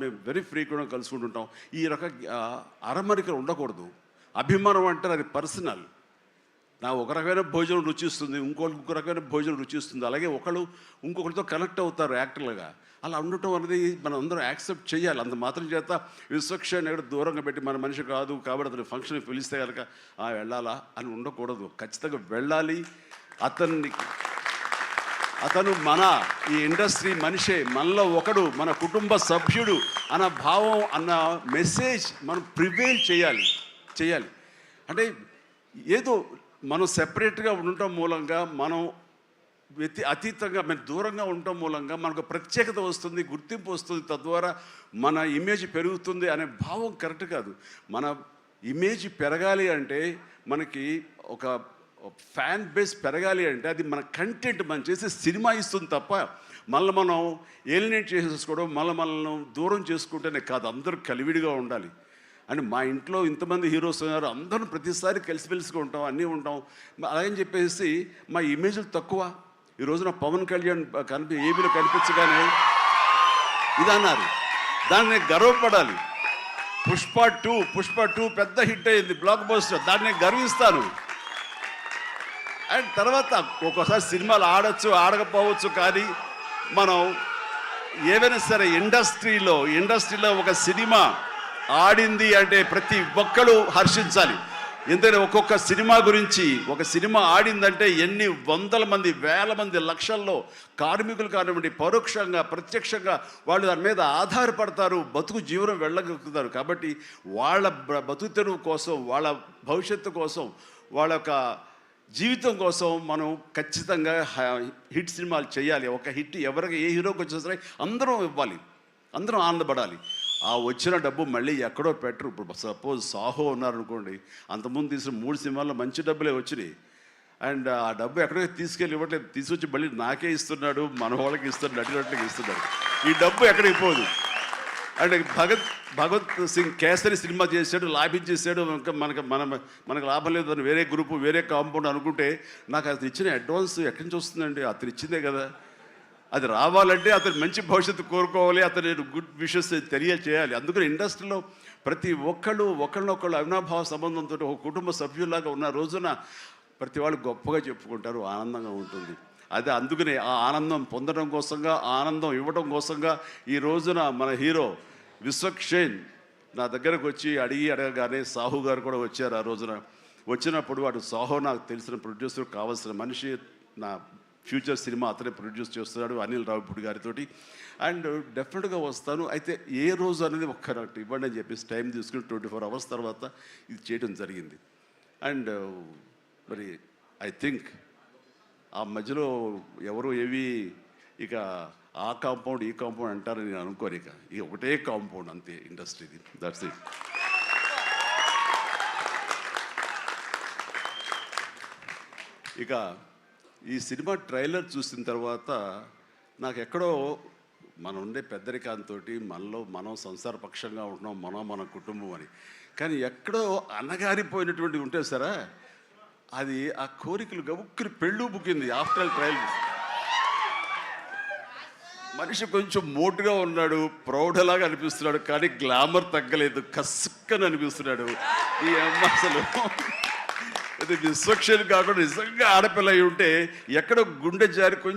మేము వెరీ ఫ్రీక్వెంట్గా కలుసుకుంటుంటాం. ఈ రక అరమరికలు ఉండకూడదు. అభిమానం అంటే అది పర్సనల్. నా ఒక రకమైన భోజనం రుచిస్తుంది, ఇంకొక రకమైన భోజనం రుచిస్తుంది. అలాగే ఒకళ్ళు ఇంకొకరితో కనెక్ట్ అవుతారు యాక్టర్లుగా. అలా ఉండటం అనేది మనం అందరం యాక్సెప్ట్ చేయాలి. అంత మాత్రం చేత విశ్వక్షణ ఎక్కడ దూరంగా పెట్టి మన మనిషి కాదు కాబట్టి అతని ఫంక్షన్కి పిలిస్తే కనుక వెళ్ళాలా అని ఉండకూడదు. ఖచ్చితంగా వెళ్ళాలి. అతను మన ఈ ఇండస్ట్రీ మనిషే, మనలో ఒకడు, మన కుటుంబ సభ్యుడు అన్న భావం అన్న మెసేజ్ మనం ప్రివేల్ చేయాలి. అంటే ఏదో మనం సెపరేట్గా ఉండటం మూలంగా మనం అతీతంగా మనం దూరంగా ఉండటం మూలంగా మనకు ప్రత్యేకత వస్తుంది, గుర్తింపు వస్తుంది, తద్వారా మన ఇమేజ్ పెరుగుతుంది అనే భావం కరెక్ట్ కాదు. మన ఇమేజ్ పెరగాలి అంటే మనకి ఒక ఫ్యాన్ బేస్ పెరగాలి అంటే అది మన కంటెంట్ మనం చేసే సినిమా ఇస్తుంది తప్ప మళ్ళీ మనం ఏలినేట్ చేసేసుకోవడం మనల్ని దూరం చేసుకుంటేనే కాదు. అందరూ కలివిడిగా ఉండాలి. అని మా ఇంట్లో ఇంతమంది హీరోస్ ఉన్నారు, అందరూ ప్రతిసారి కలిసిమెలిసిగా ఉంటాం, అన్నీ ఉంటాం. అలాగని చెప్పేసి మా ఇమేజ్లు తక్కువ. ఈ రోజున పవన్ కళ్యాణ్ ఏబీలో కనిపించగానే ఇది అన్నారు, దాన్ని గర్వపడాలి. పుష్ప 2 పెద్ద హిట్ అయింది, బ్లాక్ బస్టర్, దాన్ని గర్విస్తాను. అండ్ తర్వాత ఒక్కోసారి సినిమాలు ఆడచ్చు ఆడకపోవచ్చు, కానీ మనం ఏవైనా సరే ఇండస్ట్రీలో ఒక సినిమా ఆడింది అంటే ప్రతి ఒక్కరు హర్షించాలి. ఎందుకంటే ఒక్కొక్క సినిమా గురించి ఒక సినిమా ఆడిందంటే ఎన్ని వందల మంది, వేల మంది, లక్షల్లో కార్మికులు కానివ్వండి, పరోక్షంగా ప్రత్యక్షంగా వాళ్ళు దాని మీద ఆధారపడతారు, బతుకు జీవనం వెళ్ళగలుగుతారు. కాబట్టి వాళ్ళ బతుకు తెరువు కోసం, వాళ్ళ భవిష్యత్తు కోసం, వాళ్ళ యొక్క జీవితం కోసం మనం ఖచ్చితంగా హిట్ సినిమాలు చేయాలి. ఒక హిట్ ఎవరికి ఏ హీరోకి వచ్చినా సరే అందరం ఇవ్వాలి, అందరం ఆనందపడాలి. ఆ వచ్చిన డబ్బు మళ్ళీ ఎక్కడో పెట్టరు. ఇప్పుడు సపోజ్ సాహో ఉన్నారనుకోండి, అంతకుముందు తీసిన 3 సినిమాల్లో మంచి డబ్బులే వచ్చినాయి. అండ్ ఆ డబ్బు ఎక్కడో తీసుకెళ్ళి ఇవ్వట్లేదు, తీసుకొచ్చి మళ్ళీ నాకే ఇస్తున్నాడు, మన వాళ్ళకి ఇస్తున్నాడు, నటినట్లకి ఇస్తున్నాడు. ఈ డబ్బు ఎక్కడికి పోదు. అండ్ భగత్ సింగ్ కేసరి సినిమా చేశాడు, లాభించేసాడు, ఇంకా మనకు లాభం లేదు అని వేరే గ్రూపు, వేరే కాంపౌండ్ అనుకుంటే నాకు అతను ఇచ్చిన అడ్వాన్స్ ఎక్కడి నుంచి వస్తుందండి? అతను ఇచ్చిందే కదా. అది రావాలంటే అతను మంచి భవిష్యత్తు కోరుకోవాలి, అతను గుడ్ విషెస్ తెలియచేయాలి. అందుకని ఇండస్ట్రీలో ప్రతి ఒకళ్ళనొకళ్ళు అవినాభావ సంబంధంతో ఒక కుటుంబ సభ్యుల్లాగా ఉన్న రోజున ప్రతి వాళ్ళు గొప్పగా చెప్పుకుంటారు, ఆనందంగా ఉంటుంది. అదే అందుకనే ఆ ఆనందం పొందడం కోసంగా, ఆనందం ఇవ్వడం కోసంగా ఈ రోజున మన హీరో విశ్వక్షేణ్ నా దగ్గరకు వచ్చి అడగగానే సాహు గారు కూడా వచ్చారు. ఆ రోజున వచ్చినప్పుడు వాడు సాహు నాకు తెలిసిన ప్రొడ్యూసర్, కావాల్సిన మనిషి, నా ఫ్యూచర్ సినిమా అతనే ప్రొడ్యూస్ చేస్తున్నాడు అనిల్ రావిపూడి గారితో. అండ్ డెఫినెట్గా వస్తాను, అయితే ఏ రోజు అనేది ఒక్కరొకటి ఇవ్వండి అని చెప్పేసి టైం తీసుకుని 24 అవర్స్ తర్వాత ఇది చేయడం జరిగింది. అండ్ మరి ఐ థింక్ ఆ మధ్యలో ఎవరు ఏవి ఇక ఆ కాంపౌండ్ ఈ కాంపౌండ్ అంటారని నేను అనుకోను. ఇక ఒకటే కాంపౌండ్ అంతే ఇండస్ట్రీది, దట్స్ ఇట్. ఇక ఈ సినిమా ట్రైలర్ చూసిన తర్వాత నాకు ఎక్కడో మనం ఉండే పెద్దరికాంతో మనం సంసారపక్షంగా ఉంటున్నాం, మన కుటుంబం అని, కానీ ఎక్కడో అన్నగారిపోయినటువంటి ఉంటే సరే అది ఆ కోరికలు గబుక్కుని పెళ్ళు బుక్కింది. ఆఫ్టర్ ట్రైలర్ మనిషి కొంచెం మోటుగా ఉన్నాడు, ప్రౌఢలాగా అనిపిస్తున్నాడు, కానీ గ్లామర్ తగ్గలేదు, కసుక్కని అనిపిస్తున్నాడు. ఈ అమ్మ అసలు ఇది విశ్వక్షేణ్ కాకుండా నిజంగా ఆడపిల్ల అయి ఉంటే ఎక్కడో గుండె జారి కొంచెం